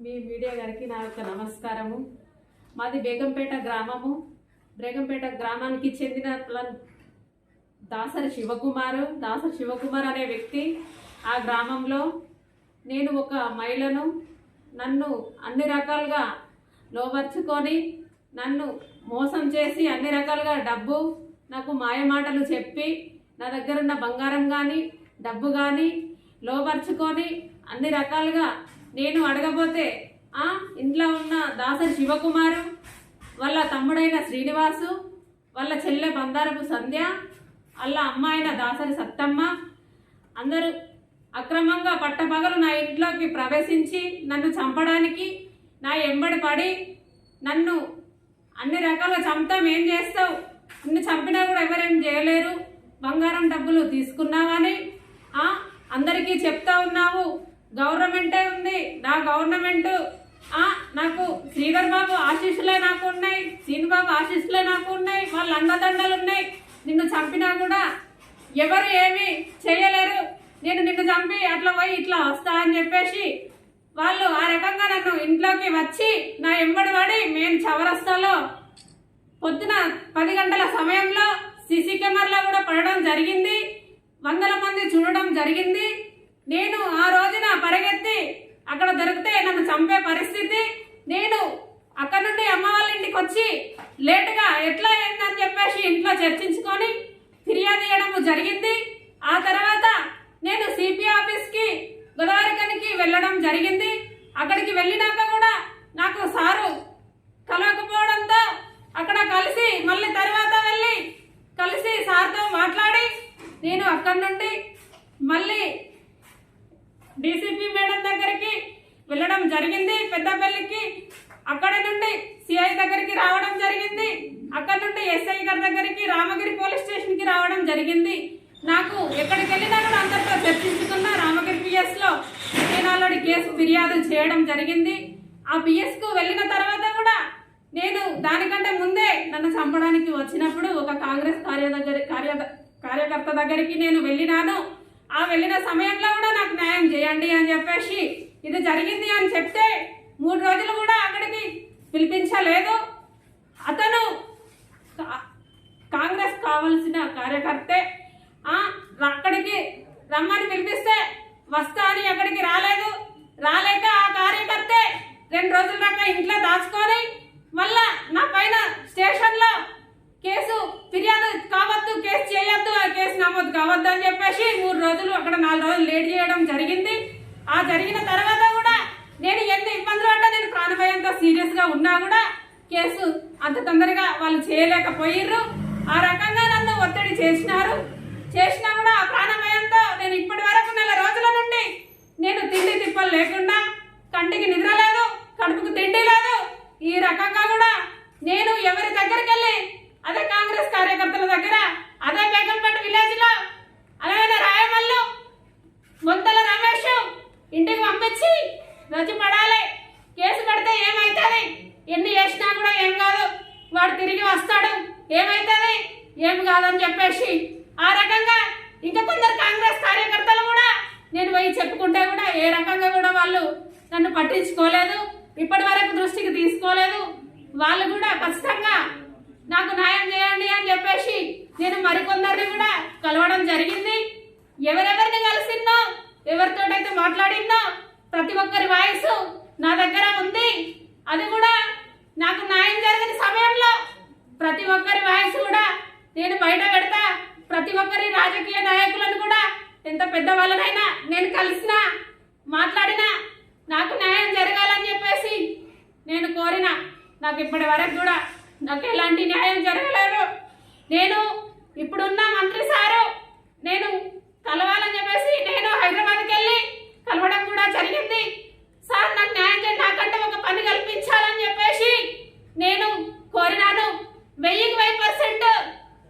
మీ media గారికి నా యొక్క నమస్కారము. మాది బేగంపేట గ్రామము. బేగంపేట గ్రామానికి చెందిన దాసరి శివకుమార్ అనే వ్యక్తి ఆ గ్రామంలో నేను ఒక మహిళను నన్ను అన్ని రకాలుగా లోబర్చుకొని నన్ను మోసం చేసి అన్ని రకాలుగా డబ్బు నాకు మాయమాటలు చెప్పి నా దగ్గర ఉన్న బంగారం కానీ డబ్బు కానీ లోబర్చుకొని అన్ని రకాలుగా నేను అడగబోతే ఇంట్లో ఉన్న దాసరి శివకుమారు వాళ్ళ తమ్ముడైన శ్రీనివాసు వాళ్ళ చెల్లె బందారపు సంధ్య వాళ్ళ అమ్మాయిన దాసరి సత్తమ్మ అందరూ అక్రమంగా పట్టపగలు నా ఇంట్లోకి ప్రవేశించి నన్ను చంపడానికి నా ఎంబడి పడి నన్ను అన్ని రకాలుగా చంపుతాం, ఏం చేస్తావు, నిన్ను చంపినా కూడా ఎవరేం చేయలేరు, బంగారం డబ్బులు తీసుకున్నావని అందరికీ చెప్తా ఉన్నావు. గవర్నమెంటే ఉంది, నా గవర్నమెంటు నాకు శ్రీధర్ బాబు ఆశీస్సులే నాకు ఉన్నాయి, శ్రీనిబాబు ఆశీస్సులే నాకు ఉన్నాయి, వాళ్ళ అండదండలు ఉన్నాయి. నిన్ను చంపినా కూడా ఎవరు ఏమీ చేయలేరు, నేను నిన్ను చంపి అట్లా పోయి ఇట్లా వస్తా అని చెప్పేసి వాళ్ళు ఆ రకంగా నన్ను ఇంట్లోకి వచ్చి నా ఎంబడి పడి మేము చౌరస్తాలో పొద్దున 10 గంటల సమయంలో సీసీ కెమెరాలో కూడా పడడం జరిగింది, వందల మంది చూడడం జరిగింది. నేను ఆ రోజున పరిగెత్తి అక్కడ దొరికితే నన్ను చంపే పరిస్థితి. నేను అక్కడ నుండి అమ్మ వాళ్ళ ఇంటికి వచ్చి లేటుగా ఎట్లా అయిందని చెప్పేసి ఇంట్లో చర్చించుకొని ఫిర్యాదు చేయడం జరిగింది. ఆ తర్వాత నేను సిపి ఆఫీస్కి గోదావరిఖనికి వెళ్ళడం జరిగింది. అక్కడికి వెళ్ళినాక కూడా నాకు సారు కలవకపోవడంతో అక్కడ కలిసి మళ్ళీ తర్వాత వెళ్ళి కలిసి సార్తో మాట్లాడి నేను అక్కడి నుండి మళ్ళీ డీసీపీ మేడం దగ్గరికి వెళ్ళడం జరిగింది పెద్దపల్లికి. అక్కడి నుండి సిఐ దగ్గరికి రావడం జరిగింది. అక్కడి నుండి ఎస్ఐ గారి దగ్గరికి రామగిరి పోలీస్ స్టేషన్కి రావడం జరిగింది. నాకు ఎక్కడికి వెళ్ళినా కూడా అందరితో చర్చించుకున్న రామగిరి పిఎస్లో నేను ఆల్రెడీ కేసు ఫిర్యాదు చేయడం జరిగింది. ఆ పిఎస్కు వెళ్ళిన తర్వాత కూడా నేను దానికంటే ముందే నన్ను చంపడానికి వచ్చినప్పుడు ఒక కాంగ్రెస్ కార్యకర్త దగ్గరికి నేను వెళ్ళినాను. ఆ వెళ్ళిన సమయంలో కూడా నాకు న్యాయం చేయండి అని చెప్పేసి ఇది జరిగింది అని చెప్తే 3 రోజులు కూడా అక్కడికి పిలిపించలేదు. అతను కాంగ్రెస్ కావలసిన కార్యకర్తే, అక్కడికి రమ్మని పిలిపిస్తే వస్తా అని అక్కడికి రాలేక ఆ కార్యకర్తే 2 రోజుల దాకా ఇంట్లో దాచుకొని మళ్ళా నా పైన స్టేషన్లో కేసు ఫిర్యాదు కావద్దు, కేసు చేయొద్దు, కేసు నమోదు కావద్దు అని చెప్పేసి 3 రోజులు అక్కడ 4 రోజులు లేట్ చేయడం జరిగింది. ఆ జరిగిన తర్వాత కూడా నేను ఎన్ని ఇబ్బందులు పడ్డా, నేను ప్రాణభయంతో సీరియస్గా ఉన్నా కూడా కేసు అంత తొందరగా వాళ్ళు చేయలేకపోయిర్రు. ఆ రకంగా నన్ను ఒత్తిడి చేసినా కూడా ఆ ప్రాణభయంతో నేను ఇప్పటి వరకు 4 రోజుల నుండి నేను తిండి తిప్పలు లేకుండా, కంటికి నిద్ర లేదు, కడుపుకు తిండి లేదు. ఈ రకంగా కూడా నేను ఎవరి దగ్గరికి వెళ్ళి అదే కాంగ్రెస్ కార్యకర్తల దగ్గర, అదే బేగంపేట విలేజ్లో అలాగే రాయమల్లు మొంతల రమేష్ ఇంటికి పంపించి రజు పడాలి, కేసు పడితే ఏమవుతుంది, ఎన్ని చేసినా కూడా ఏం కాదు, వాడు తిరిగి వస్తాడు, ఏమవుతుంది ఏం కాదని చెప్పేసి ఆ రకంగా ఇంకా కొందరు కాంగ్రెస్ కార్యకర్తలు కూడా నేను పోయి చెప్పుకుంటే కూడా ఏ రకంగా కూడా వాళ్ళు నన్ను పట్టించుకోలేదు, ఇప్పటి వరకు దృష్టికి తీసుకోలేదు. వాళ్ళు కూడా ఖచ్చితంగా నాకు న్యాయం చేయండి అని చెప్పేసి నేను మరికొందరిని కూడా కలవడం జరిగింది. ఎవరెవరిని కలిసిన్నో, ఎవరితోటైతే మాట్లాడినో ప్రతి ఒక్కరి వాయిస్ నా దగ్గర ఉంది. అది కూడా నాకు న్యాయం జరిగిన సమయంలో ప్రతి ఒక్కరి వాయిస్ కూడా నేను బయట పెడతా. ప్రతి ఒక్కరి రాజకీయ నాయకులను కూడా ఎంత పెద్దవాళ్ళనైనా నేను కలిసినా మాట్లాడినా నాకు న్యాయం జరగాలని చెప్పేసి నేను కోరిన, నాకు ఇప్పటి వరకు కూడా నాకు ఎలాంటి న్యాయం జరగలేదు. నేను ఇప్పుడున్న మంత్రి సారు నేను కలవాలని చెప్పేసి నేను హైదరాబాద్కి వెళ్ళి కలవడం కూడా జరిగింది. సార్ నాకు న్యాయం చేయండి, నాకంటే ఒక పని కల్పించాలని చెప్పేసి నేను కోరినాను. 1000%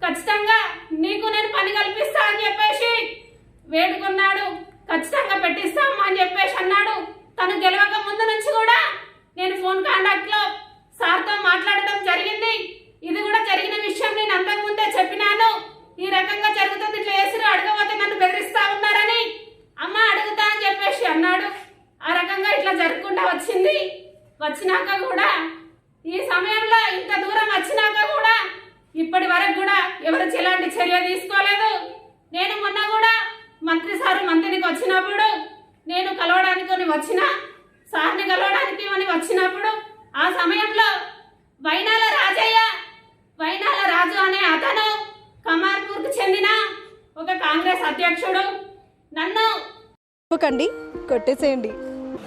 ఖచ్చితంగా నీకు నేను పని కల్పిస్తా అని చెప్పేసి వేడుకున్నాడు. ఖచ్చితంగా పెట్టిస్తాము అని చెప్పేసి అన్నాడు. తను గెలవక ముందు నుంచి కూడా నేను ఫోన్ కాంటాక్ట్లో సార్తో మాట్లాడడం జరిగింది. ఇది కూడా జరిగిన విషయం నేను అంతకుముందే చెప్పినాను. ఈ రకంగా జరుగుతుంది, ఇట్లా వేసిరు, అడగబోతే నన్ను బెదిరిస్తా ఉన్నారని. అమ్మ అడుగుతా అని చెప్పేసి అన్నాడు. ఆ రకంగా ఇట్లా జరగకుండా వచ్చింది. వచ్చినాక కూడా ఈ సమయంలో ఇంత దూరం వచ్చినాక కూడా ఇప్పటి వరకు కూడా ఎవరు ఎలాంటి చర్య తీసుకోలేదు. నేను మొన్న కూడా మంత్రికి వచ్చినప్పుడు నేను కలవడానికి వచ్చిన సార్ని కలవడానికి వచ్చినప్పుడు ఆ సమయంలో వైనాల రాజు అనే అతను కమార్పూర్కు చెందిన ఒక కాంగ్రెస్ అధ్యక్షుడు నన్ను కొట్టేసేయండి.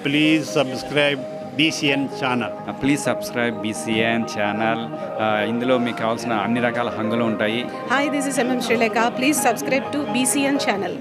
Please subscribe BCN channel. Please subscribe BCN channel. ఇందులో మీకు కావాల్సిన అన్ని రకాల హంగులు ఉంటాయి. Hi, this is MM Sri Lanka. Please subscribe to BCN channel.